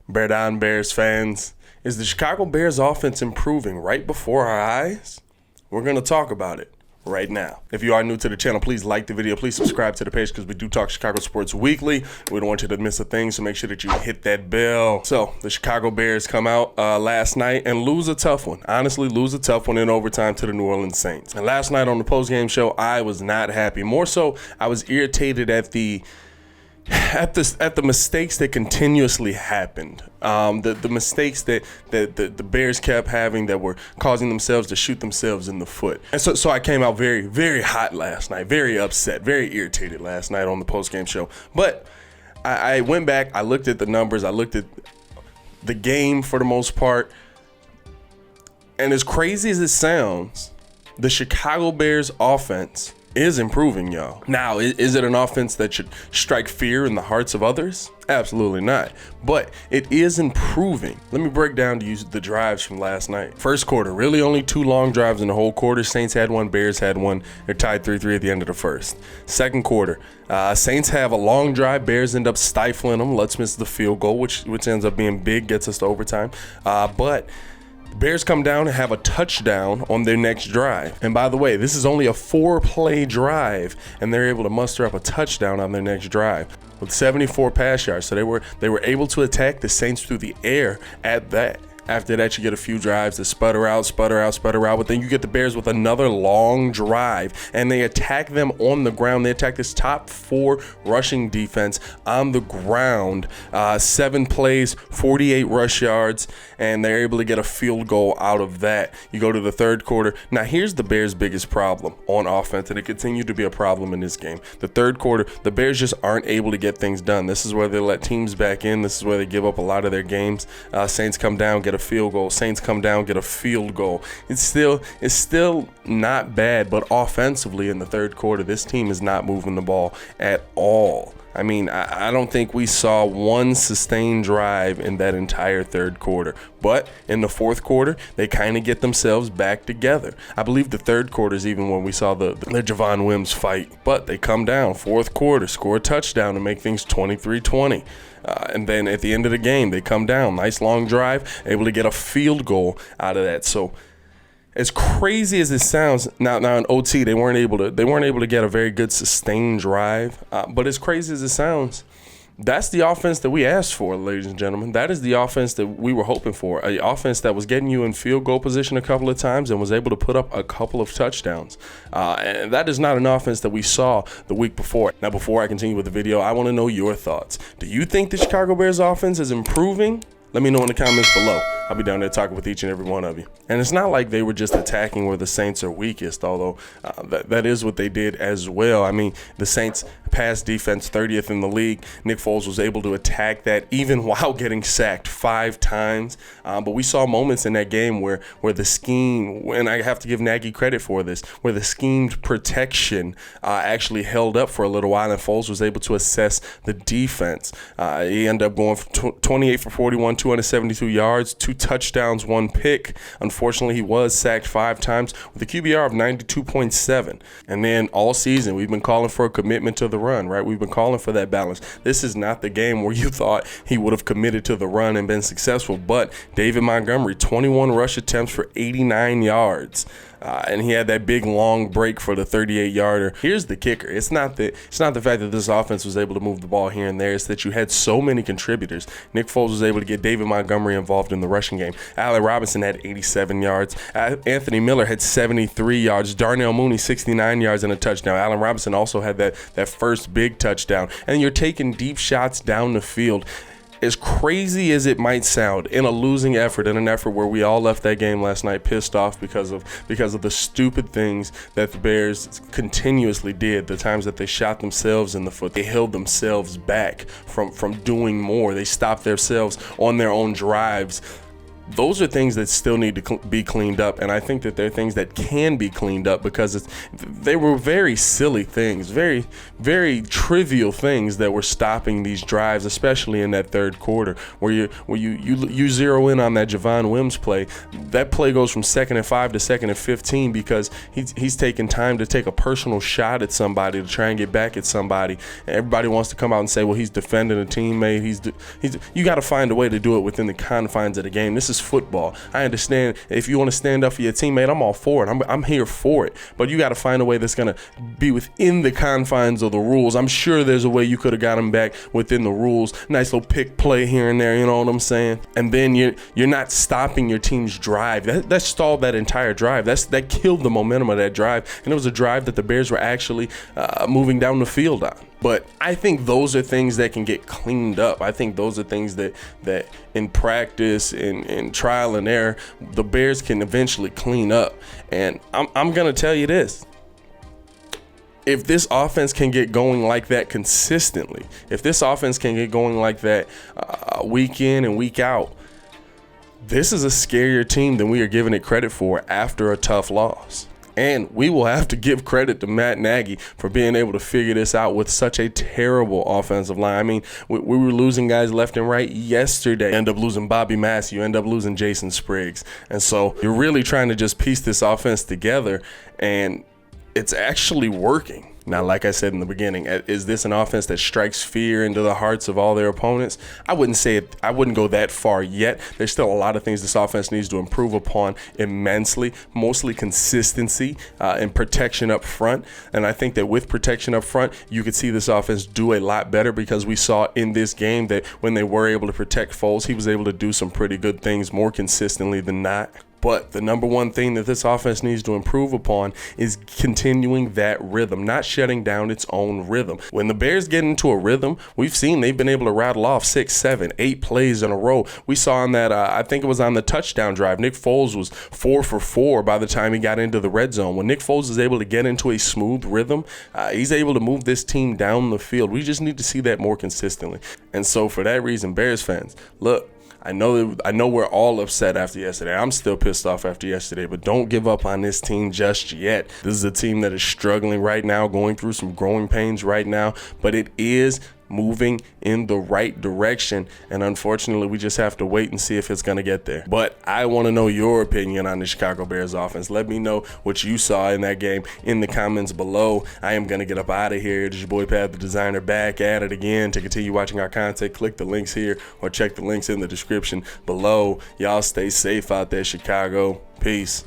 Bear Down Bears fans. Is the Chicago Bears offense improving right before our eyes? We're going to talk about it right now. If you are new to the channel, please like the video. Please subscribe to the page because we do talk Chicago sports weekly. We don't want you to miss a thing, so make sure that you hit that bell. So the Chicago Bears come out last night and lose a tough one. Honestly, lose a tough one in overtime to the New Orleans Saints. And last night on the postgame show, I was not happy. More so, I was irritated at the mistakes that continuously happened, the mistakes that the Bears kept having that were causing themselves to shoot themselves in the foot. And so I came out very, very hot last night, very upset, very irritated last night on the postgame show. But I went back, I looked at the numbers, I looked at the game for the most part, and as crazy as it sounds, the Chicago Bears offense is improving, y'all. Now, is it an offense that should strike fear in the hearts of others? Absolutely not. But it is improving. Let me break down to you the drives from last night. First quarter, really only 2 long drives in the whole quarter. Saints had one, Bears had one. They're tied 3-3 at the end of the first. Second quarter, Saints have a long drive. Bears end up stifling them. Let's miss the field goal, which ends up being big, gets us to overtime. But Bears come down and have a touchdown on their next drive. And by the way, this is only a 4-play drive, and they're able to muster up a touchdown on their next drive with 74 pass yards. So they were able to attack the Saints through the air at that. After that, you get a few drives that sputter out, but then you get the Bears with another long drive, and they attack them on the ground. They attack this top 4 rushing defense on the ground. 7 plays, 48 rush yards, and they're able to get a field goal out of that. You go to the third quarter. Now, here's the Bears' biggest problem on offense, and it continued to be a problem in this game. The third quarter, the Bears just aren't able to get things done. This is where they let teams back in. This is where they give up a lot of their games. Saints come down, get a field goal. Saints come down, get a field goal. It's still not bad, but offensively in the third quarter, this team is not moving the ball at all. I mean, I don't think we saw one sustained drive in that entire third quarter. But in the fourth quarter, they kind of get themselves back together. I believe the third quarter is even when we saw the Javon Wims fight. But they come down, fourth quarter, score a touchdown to make things 23-20. And then at the end of the game, they come down, nice long drive, able to get a field goal out of that. So as crazy as it sounds, now in OT they weren't able to get a very good sustained drive. But as crazy as it sounds, that's the offense that we asked for, ladies and gentlemen. That is the offense that we were hoping for. An offense that was getting you in field goal position a couple of times and was able to put up a couple of touchdowns. And that is not an offense that we saw the week before. Now, before I continue with the video, I want to know your thoughts. Do you think the Chicago Bears offense is improving? Let me know in the comments below. I'll be down there talking with each and every one of you. And it's not like they were just attacking where the Saints are weakest, although that is what they did as well. I mean, the Saints pass defense 30th in the league. Nick Foles was able to attack that even while getting sacked 5 times. But we saw moments in that game where the scheme, and I have to give Nagy credit for this, where the schemed protection actually held up for a little while, and Foles was able to assess the defense. He ended up going for 28 for 41, 272 yards, 2 touchdowns, 1 pick. Unfortunately, he was sacked 5 times with a QBR of 92.7. And then all season, we've been calling for a commitment to the run, right? We've been calling for that balance. This is not the game where you thought he would have committed to the run and been successful, but David Montgomery, 21 rush attempts for 89 yards. And he had that big long break for the 38-yarder. Here's the kicker. It's not the fact that this offense was able to move the ball here and there. It's that you had so many contributors. Nick Foles was able to get David Montgomery involved in the rushing game. Allen Robinson had 87 yards. Anthony Miller had 73 yards. Darnell Mooney, 69 yards and a touchdown. Allen Robinson also had that first big touchdown. And you're taking deep shots down the field. As crazy as it might sound, in a losing effort, in an effort where we all left that game last night pissed off because of the stupid things that the Bears continuously did, the times that they shot themselves in the foot, they held themselves back from doing more. They stopped themselves on their own drives. those are things that still need to be cleaned up, and I think that they're things that can be cleaned up because they were very silly things, very, very trivial things that were stopping these drives, especially in that third quarter, where you zero in on that Javon Wims play. That play goes from 2nd and 5 to 2nd and 15 because he's taking time to take a personal shot at somebody to try and get back at somebody. And everybody wants to come out and say, well, he's defending a teammate. You got to find a way to do it within the confines of the game. This is football. I understand if you want to stand up for your teammate, I'm all for it. I'm here for it. But you got to find a way that's going to be within the confines of the rules. I'm sure there's a way you could have got him back within the rules. Nice little pick play here and there, you know what I'm saying? And then you're not stopping your team's drive. That stalled that entire drive. That killed the momentum of that drive. And it was a drive that the Bears were actually moving down the field on. But I think those are things that can get cleaned up. I think those are things that in practice, in trial and error, the Bears can eventually clean up. And I'm going to tell you this. If this offense can get going like that consistently, if this offense can get going like that week in and week out, this is a scarier team than we are giving it credit for after a tough loss. And we will have to give credit to Matt Nagy for being able to figure this out with such a terrible offensive line. I mean, we were losing guys left and right yesterday. You end up losing Bobby Massey. You end up losing Jason Spriggs. And so you're really trying to just piece this offense together, and it's actually working. Now, like I said in the beginning, is this an offense that strikes fear into the hearts of all their opponents? I wouldn't say it. I wouldn't go that far yet. There's still a lot of things this offense needs to improve upon immensely, mostly consistency and protection up front. And I think that with protection up front, you could see this offense do a lot better because we saw in this game that when they were able to protect Foles, he was able to do some pretty good things more consistently than not. But the number one thing that this offense needs to improve upon is continuing that rhythm, not shutting down its own rhythm. When the Bears get into a rhythm, we've seen they've been able to rattle off 6, 7, 8 plays in a row. We saw on that, I think it was on the touchdown drive, Nick Foles was 4 for 4 by the time he got into the red zone. When Nick Foles is able to get into a smooth rhythm, he's able to move this team down the field. We just need to see that more consistently. And so for that reason, Bears fans, look, I know we're all upset after yesterday. I'm still pissed off after yesterday, but don't give up on this team just yet. This is a team that is struggling right now, going through some growing pains right now, but it is moving in the right direction, and unfortunately we just have to wait and see if it's going to get there. But I want to know your opinion on the Chicago Bears offense. Let me know what you saw in that game in the comments below. I am going to get up out of here. It is your boy Pat the Designer, back at it again. To continue watching our content, click the links here or check the links in the description below. Y'all stay safe out there, Chicago. Peace.